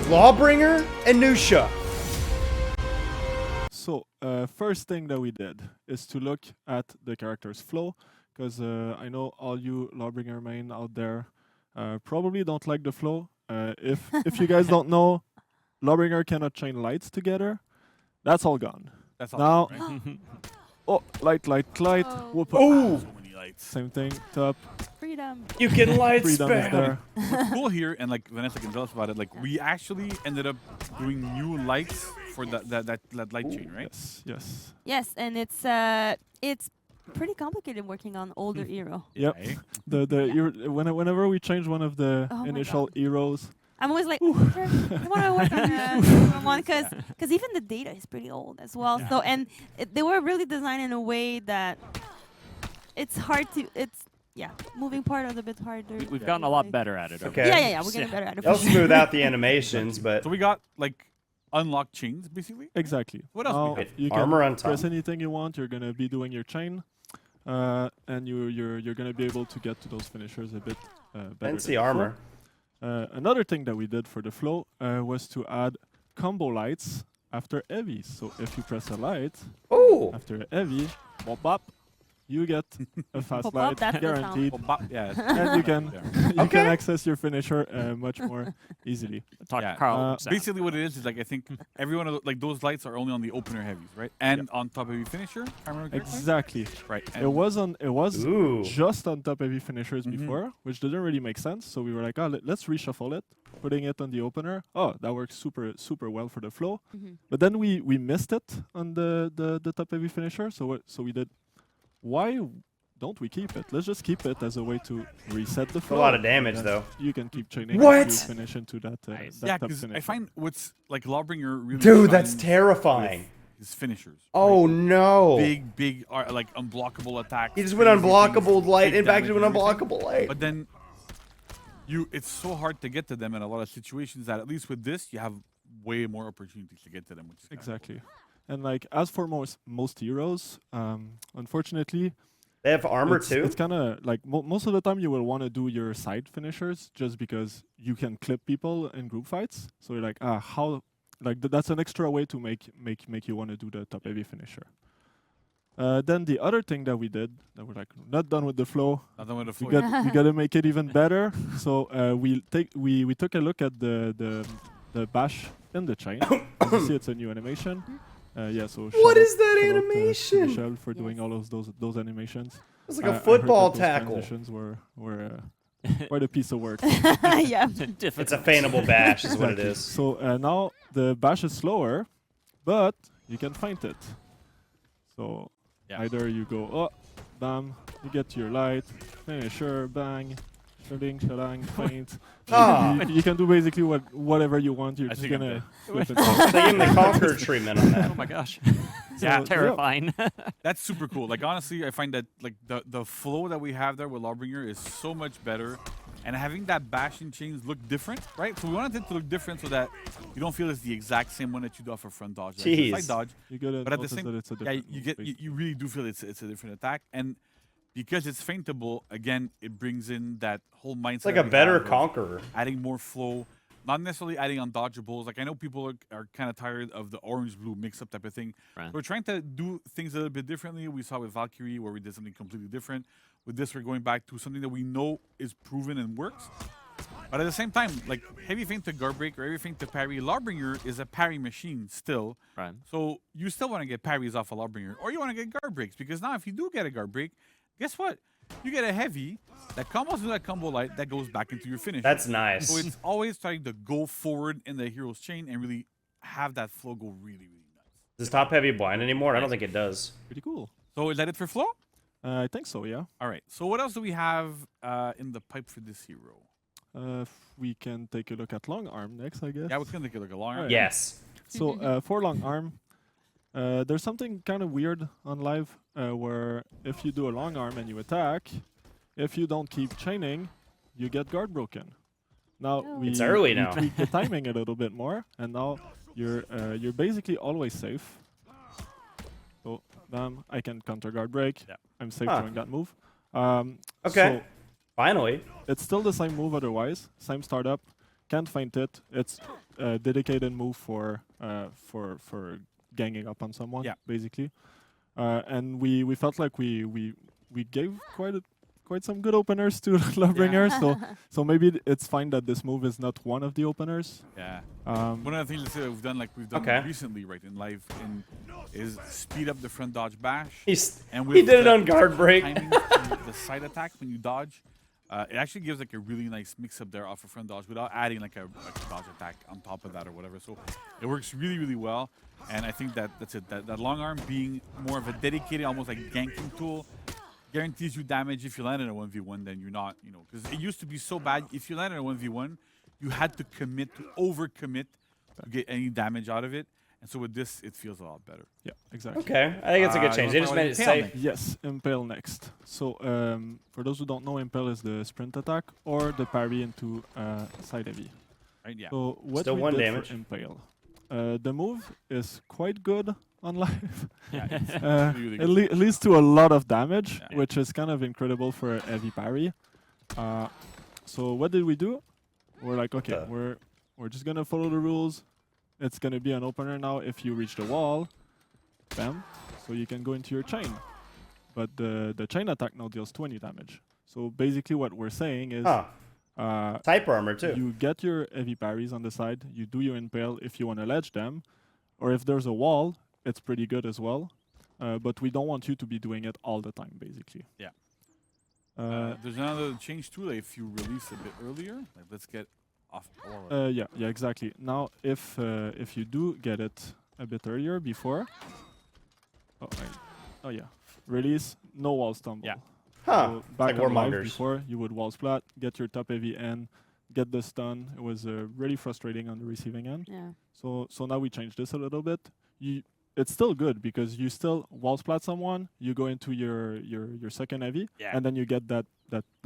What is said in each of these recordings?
Lawbringer and Nusha. So, first thing that we did is to look at the character's flow, because I know all you Lawbringer main out there probably don't like the flow. If you guys don't know, Lawbringer cannot chain lights together. That's all gone. That's all. Now, Right? oh, light, Oh. whoop. Oh, So many lights. Same thing, top, Freedom. you can light freedom is spam. there. What's cool here, and like Vanessa can tell us about it, like we actually ended up doing new lights for that light chain, right? Yes. Yes, and it's pretty complicated working on older Eero. Yep. Right? Whenever we change one of the Oh my initial God. heroes, I'm always like, I want to work on one because even the data is pretty old as well. Yeah. So they were really designed in a way that it's hard to moving part of the bit harder. We've gotten a lot better at it. over Okay. the Yeah, years. we're getting better at it. They'll for sure. smooth out the animations, but So we got like unlocked chains basically. exactly. What else Now we have? you Armor can on top. press anything you want. You're gonna be doing your chain, and you're gonna be able to get to those finishers a bit better. fancy than before. armor. Another thing that we did for the flow was to add combo lights after heavy. So if you press a light Oh, after a heavy, bop bop, you get a fast Bop, bop, light that's the sound. guaranteed, Oh, yeah. and you can Yeah. you Okay. can access your finisher much more easily. Talk Yeah. to Carl. Sam. Basically, what it is like I think every one of like those lights are only on the opener heavies, right? And on top heavy finisher. If I remember correctly? Exactly. Right. It was ooh. just on top heavy finishers Mhm. before, which didn't really make sense. So we were like, let's reshuffle it, putting it on the opener. Oh, that works super well for the flow. Mhm. But then we missed it on the top heavy finisher. So we did. Why don't we keep it? Let's just keep it as a way to reset the A flow. lot of damage and though. You can keep chaining What? to finish into that, Nice. that Yeah, top because I finisher. find what's like Lawbringer really. Dude, that's shines terrifying. with His finishers. Oh right? no. Big, like unblockable attacks. He just went crazy unblockable things, light big and back damage to an and everything. unblockable light. But then it's so hard to get to them in a lot of situations that at least with this you have way more opportunities to get to them, which is kinda cool. Exactly. And like as for most heroes, unfortunately, They have armor it's, too. It's kind of like most of the time you will want to do your side finishers just because you can clip people in group fights. So you're like, how like that's an extra way to make you want to do the top heavy finisher. Then the other thing that we did, that we're like not done with the flow. Nothing with the We flow. we gotta make it even better. So we took a look at the bash in the chain. As you see, it's a new animation. Yeah, so What shout is out- that shout out to animation? Michelle for doing Yes. all of those animations. It's like I a heard football that those tackle. transitions were quite a piece of work. Yeah. It's a feignable bash, is what it Exactly. is. So now the bash is slower, but you can feint it. So Yeah. either you go, oh, bam, you get to your light, finisher, bang, shilling, shalang, feint. Ah. You can do basically whatever you want. You're I just think I'm gonna dead. flip it. They give him the conquer treatment on that. Oh my gosh. Yeah, Terrifying. That's super cool. Like honestly, I find that like the flow that we have there with Lawbringer is so much better, and having that bashing chains look different, right? So we wanted it to look different so that you don't feel it's the exact same one that you do off a front dodge. Right? So Jeez. side dodge, You gotta but at the notice same, that it's a yeah, different you move, get basically. you really do feel it's a different attack, and because it's feintable, again, it brings in that whole mindset. It's like that a we better have of conqueror. adding more flow, not necessarily adding undodgeables. Like I know people are kind of tired of the orange-blue mix-up type of thing. Right. We're trying to do things a little bit differently. We saw with Valkyrie where we did something completely different. With this, we're going back to something that we know is proven and works. But at the same time, like heavy feint to guard break or heavy feint to parry, Lawbringer is a parry machine still. Right. So you still want to get parries off a Lawbringer, or you want to get guard breaks, because now if you do get a guard break, guess what? You get a heavy that combos with that combo light that goes back into your finish. That's nice. So it's always trying to go forward in the hero's chain and really have that flow go really, really nuts. Does top heavy blind anymore? I don't think it does. Pretty cool. So is that it for flow? I think so, yeah. All right. So what else do we have in the pipe for this hero? We can take a look at long arm next, I guess. Yeah, we're gonna take a look at long arm. Alright. Yes. So for long arm, there's something kind of weird on live where if you do a long arm and you attack, if you don't keep chaining, you get guard broken. Now Oh. we It's early we now. tweak the timing a little bit more, and now you're basically always safe. So bam, I can counter guard break. Yeah. I'm safe Huh. doing that move. Okay. So Finally. it's still the same move otherwise, same startup. can't feint it. It's a dedicated move for ganging up on someone, Yeah. basically. And we felt like we gave quite some good openers to Lawbringer, so maybe it's fine that this move is not one of the openers. Yeah. Um, One of the things that we've done, Okay. recently, right, in live, is speed up the front dodge bash. And He did it the on guard break. timing to the side attack when you dodge. It actually gives like a really nice mix up there off a front dodge without adding like a dodge attack on top of that or whatever. So it works really, really well. And I think that's it. That long arm being more of a dedicated, almost like ganking tool, guarantees you damage. If you land in a 1v1, then you're not, because it used to be so bad. If you land in a 1v1, you had to overcommit to get any damage out of it. And so with this, it feels a lot better. yeah, exactly. Okay, I think it's a good You change. They wanna just talk made it about Impale safe. Yes, Impale next. So for those who don't know, Impale is the sprint attack or the parry into side heavy. Right? Yeah. So what Still we one did damage. for Impale, the move is quite good on live. Yeah, it's really, really It leads to a lot of damage, Yeah. which is kind of incredible for a heavy parry. So what did we do? We're like, okay, we're just gonna follow the rules. It's gonna be an opener now. If you reach the wall, bam, so you can go into your chain. But the chain attack now deals 20 damage. So basically, what we're saying is, Type armor too. you get your heavy parries on the side. You do your impale if you want to ledge them, or if there's a wall, it's pretty good as well. But we don't want you to be doing it all the time, basically. Yeah. Uh, There's another change too. Like if you release a bit earlier, like let's get off. Or yeah, exactly. Now, if you do get it a bit earlier before, oh yeah, release, no wall stumble. Yeah. Huh. So back like on live Warmongers. before, you would wall splat, get your top heavy end, get the stun. It was really frustrating on the receiving end. Yeah. So now we changed this a little bit. It's still good because you still wall splat someone, you go into your second heavy, Yeah. and then you get that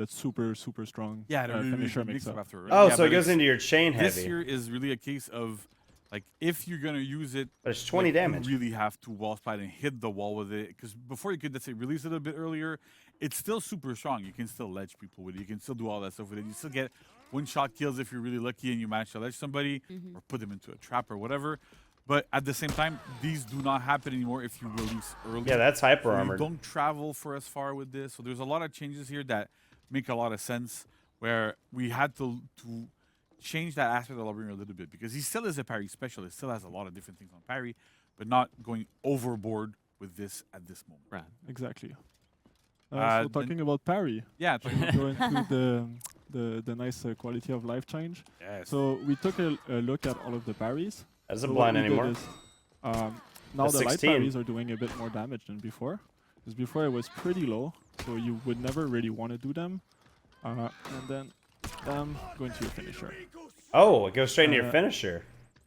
super strong yeah, the really, really finisher good mix mix-up up. after. Oh, yeah, so it but goes it's- into your chain This heavy. here is really a case of like if you're gonna use it, But it's 20 like, damage. You really have to wall splat and hit the wall with it because before you could, let's say, release it a bit earlier, it's still super strong. You can still ledge people with it. You can still do all that stuff with it. You still get one-shot kills if you're really lucky and you manage to ledge somebody or put them into a trap or whatever. But at the same time, these do not happen anymore if you release early. Yeah, that's hyper So you armored. don't travel for as far with this. So there's a lot of changes here that make a lot of sense where we had to change that aspect of Lawbringer a little bit because he still is a parry specialist, still has a lot of different things on parry, but not going overboard with this at this moment. Right. Exactly. Uh, So then- talking about parry, Yeah. go into the nice quality of life change. Yes. So we took a look at all of the parries. That doesn't So blind what we did anymore. is, now The the light 16. parries are doing a bit more damage than before. Because before it was pretty low, so you would never really want to do them. And then go into your finisher. Oh, it goes straight into your Uh, finisher.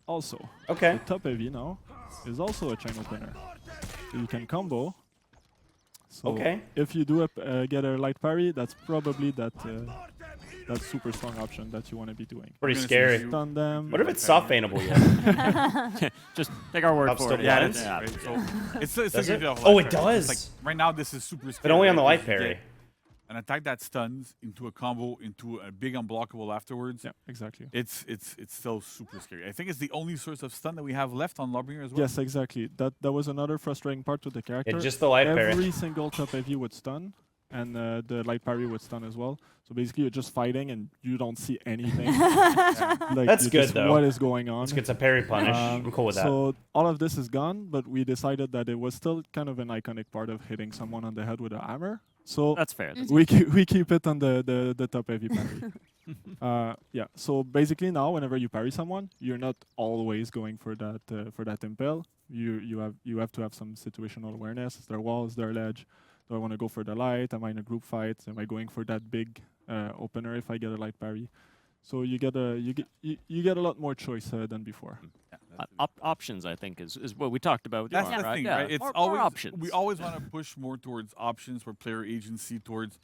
Also, Okay. the top heavy now is also a chain opener. So you can combo. So Okay. if you do get a light parry, that's probably that super strong option that you want to be doing. Pretty We're gonna scary. see Stun them. What if it's soft faintable yet? Just take our word Up for still it. Yeah, blinds? that's right. So it's Does a it? good of Oh, light it parry. It's does. Like right now, this is super scary. But only on the right? light 'Cause you parry. get an attack that stuns into a combo into a big unblockable afterwards. Yeah, exactly. It's still super scary. I think it's the only source of stun that we have left on Lawbringer as well. Yes, exactly. That was another frustrating part to the character. It's just the light parry. Every single top heavy would stun, and the light parry would stun as well. So basically, you're just fighting and you don't see anything. Like, That's you good, just, though. What is going on? It's good. It's a parry punish. Um, I'm cool with that. So all of this is gone, but we decided that it was still kind of an iconic part of hitting someone on the head with a hammer. So That's fair. That's we keep it on the top heavy parry. Yeah. So basically now, whenever you parry someone, you're not always going for that impale. You have to have some situational awareness. Is there walls? Is there ledge? Do I want to go for the light? Am I in a group fight? Am I going for that big opener if I get a light parry? So you get a lot more choice than before. Yeah, that's it. Options, I think, is what we talked about. That's Johan, the right? thing, Yeah, right? It's more always options. we always want to push more towards options for player agency. Towards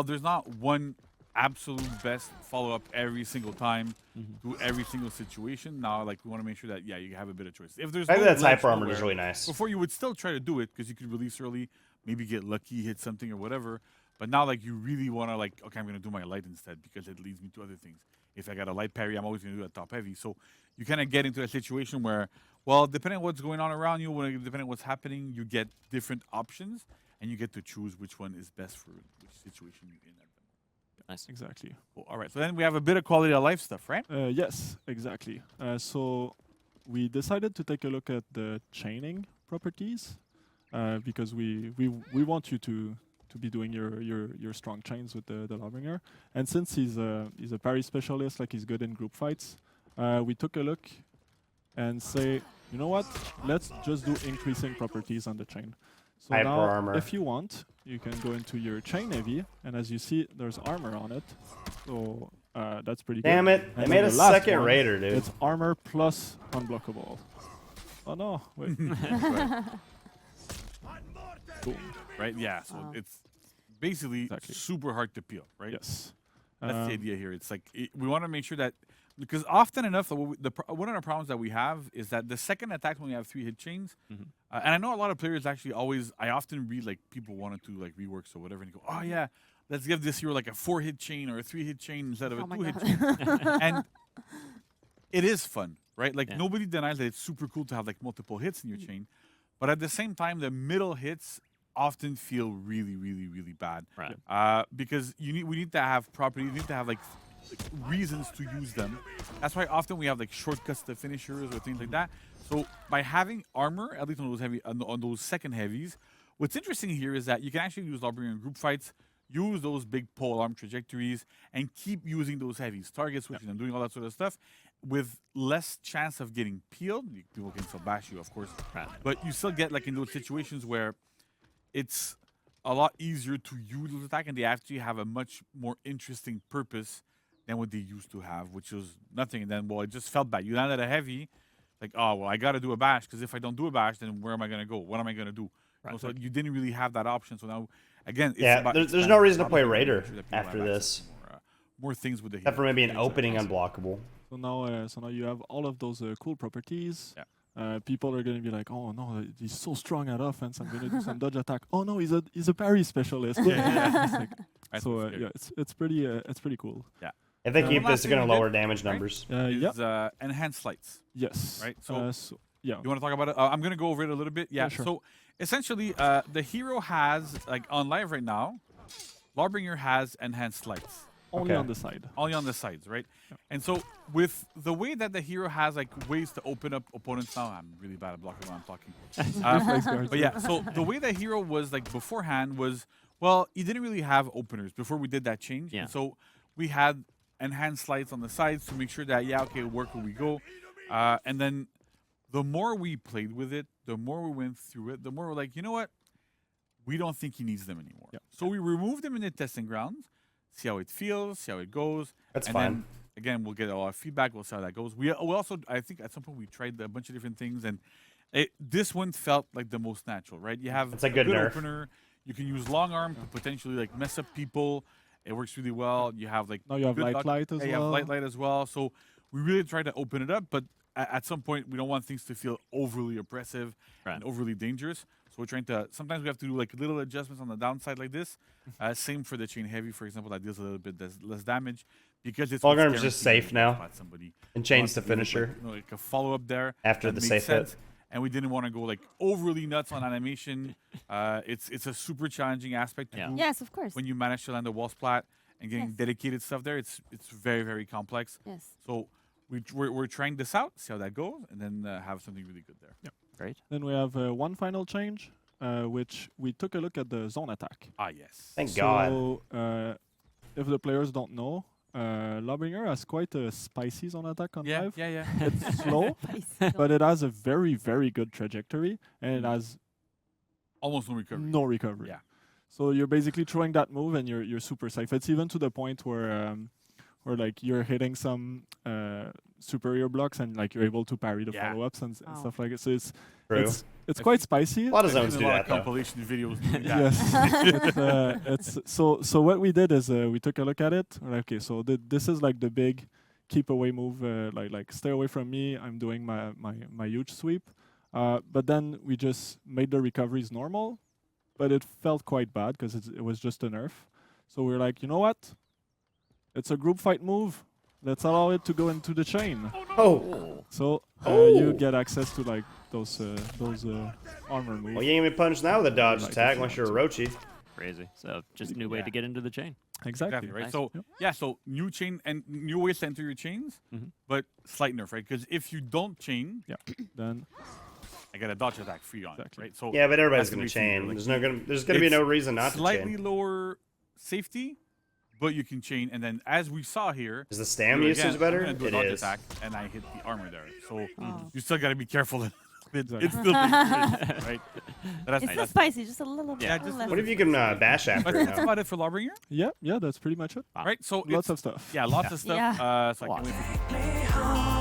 there's not one absolute best follow up every single time to every single situation. Now, like we want to make sure that you have a bit of choice. If there's I think no that ledge hyper armor is nowhere, really nice. Before you would still try to do it because you could release early, maybe get lucky, hit something or whatever. But now, like, you really want to, like, okay, I'm going to do my light instead because it leads me to other things. If I got a light parry, I'm always going to do a top heavy. So you kind of get into a situation where, well, depending on what's going on around you, depending on what's happening, you get different options, and you get to choose which one is best for which situation you're in at the moment. Nice. Exactly. Cool. All right, so then we have a bit of quality of life stuff, right? Yes, exactly. So we decided to take a look at the chaining properties because we want you to be doing your strong chains with the Lawbringer. And since he's a parry specialist, like he's good in group fights, we took a look and say, you know what? Let's just do increasing properties on the chain. So Hyper now, armor. if you want, you can go into your chain heavy, and as you see, there's armor on it. So that's pretty Damn good. it! And They made then a the last second one, raider, dude. It's armor plus unblockable. Oh no! Wait. Boom. Right? Yeah. So Wow. it's basically Exactly. super hard to peel, right? Yes. That's the idea here. It's like we want to make sure that because often enough, one of the problems that we have is that the second attack when we have 3 hit chains, and I know a lot of players actually I often read like people wanted to like reworks or whatever, and go, oh yeah, let's give this hero like a 4 hit chain or a 3 hit chain instead of Oh a my 2 hit God. chain, and it is fun, right? Like Yeah. nobody denies that it's super cool to have like multiple hits in your chain, but at the same time, the middle hits often feel really, really, really bad. Right. Because we need to have properties, you need to have like reasons to use them. That's why often we have like shortcuts to finishers or things like that. So by having armor, at least on those on those second heavies, what's interesting here is that you can actually use Lawbringer in group fights, use those big pole arm trajectories, and keep using those heavies, target switching them, doing all that sort of stuff, with less chance of getting peeled. People can still bash you, of course, Right. but you still get like in those situations where it's a lot easier to use those attack, and they actually have a much more interesting purpose than what they used to have, which was nothing. And then, well, it just felt bad. You landed a heavy, like, oh, well, I got to do a bash, because if I don't do a bash, then where am I going to go? What am I going to do? Right. So you didn't really have that option. So now, again, it's Yeah, about there's no expanding reason to the play options, Raider make sure that people after have this. access to more things with the Except for hero. maybe an Exactly. opening unblockable. So now you have all of those cool properties. Yeah. People are going to be like, oh no, he's so strong at offense. I'm going to do some dodge attack. Oh no, he's a parry specialist. It's like- That's so what's scary. yeah, it's pretty cool. If they One keep last this, they're thing going we to lower did, damage right? numbers. Yeah. Is enhanced lights. Yes. Right, Yeah. You want to talk about it? I'm going to go over it a little bit. Yeah. sure. So essentially, the hero has, like on live right now, Lawbringer has enhanced lights. Only Okay. on the side. Only on the sides, right? And so with the way that the hero has like ways to open up opponents now, I'm really bad at blocking when I'm talking. Reflex guards. But yeah, so the way the hero was like beforehand was, well, he didn't really have openers before we did that change. Yeah. And so we had enhanced lights on the sides to make sure that, yeah, okay, where could we go? And then the more we played with it, the more we went through it, the more we're like, you know what? We don't think he needs them anymore. Yep. So we removed them in the testing grounds, see how it feels, see how it goes. That's and fine. Then, again, we'll get a lot of feedback. We'll see how that goes. We also, I think at some point we tried a bunch of different things, and this one felt like the most natural, right? You have It's a good nerf. opener. You can use long arm to potentially like mess up people. It works really well. You have like Now you have good light luck. light as Yeah, you well. have light as well. So we really try to open it up, but at some point we don't want things to feel overly oppressive Right. and overly dangerous. So we're trying to. Sometimes we have to do like little adjustments on the downside like this. Same for the chain heavy, for example, that deals a little bit less damage because it's Long arm's what's just guaranteed safe to now. spot somebody. And We change want the to give it, finisher like a follow up there after that the made safe sense. hit. And we didn't want to go like overly nuts on animation. It's a super challenging aspect to Yeah. do Yes, of course. when you manage to land a wall splat and getting Yes. dedicated stuff there. It's very, very complex. Yes. So we're trying this out, see how that goes, and then have something really good there. Great. Then we have one final change, which we took a look at the zone attack. Ah, yes. Thank God. So if the players don't know, Lawbringer has quite a spicy zone attack on Yeah, live. yeah. It's slow, Spicy. but it has a very, very good trajectory, and it has Almost no recovery. no recovery. Yeah. So you're basically throwing that move, and you're super safe. It's even to the point where like you're hitting some superior blocks, and like you're able to parry the Yeah. follow-ups and Wow. stuff like it. So it's True. it's quite spicy. A lot of I've zones seen do a lot that, of though. compilation videos doing that. Yes, it's so what we did is we took a look at it. We're like, okay, so this is like the big keep away move, like stay away from me. I'm doing my huge sweep, but then we just made the recoveries normal, but it felt quite bad because it was just a nerf. So we're like, you know what? It's a group fight move. Let's allow it to go into the chain. Oh. So Oh. you get access to like those armor moves. Well, you ain't even punch now with a dodge Like attack if you unless you're a want Rochi. Crazy. So just a new way to get into the chain. Exactly. Right. Nice. So Yep. yeah. So new chain and new ways to enter your chains, but slight nerf, right? Because if you don't chain, Yeah. Then I get a dodge attack free on it, Exactly. right? So Yeah, but everybody's that's gonna the reason chain. you're There's gonna be It's no reason not to slightly chain. lower safety, but you can chain. And then as we saw here, Is the stam here usage again, better? I'm gonna do a It dodge is. attack, and I hit the armor there. So Oh. you still gotta be careful. Exactly. It's still dangerous, right? That's, It's still spicy, just a little bit. Yeah, a just little a less. What if you can bash But after that's now? about it for Lawbringer, yeah, that's pretty much it. right? So Lots it's, of stuff. yeah, lots of stuff. Yeah. So I can't wait for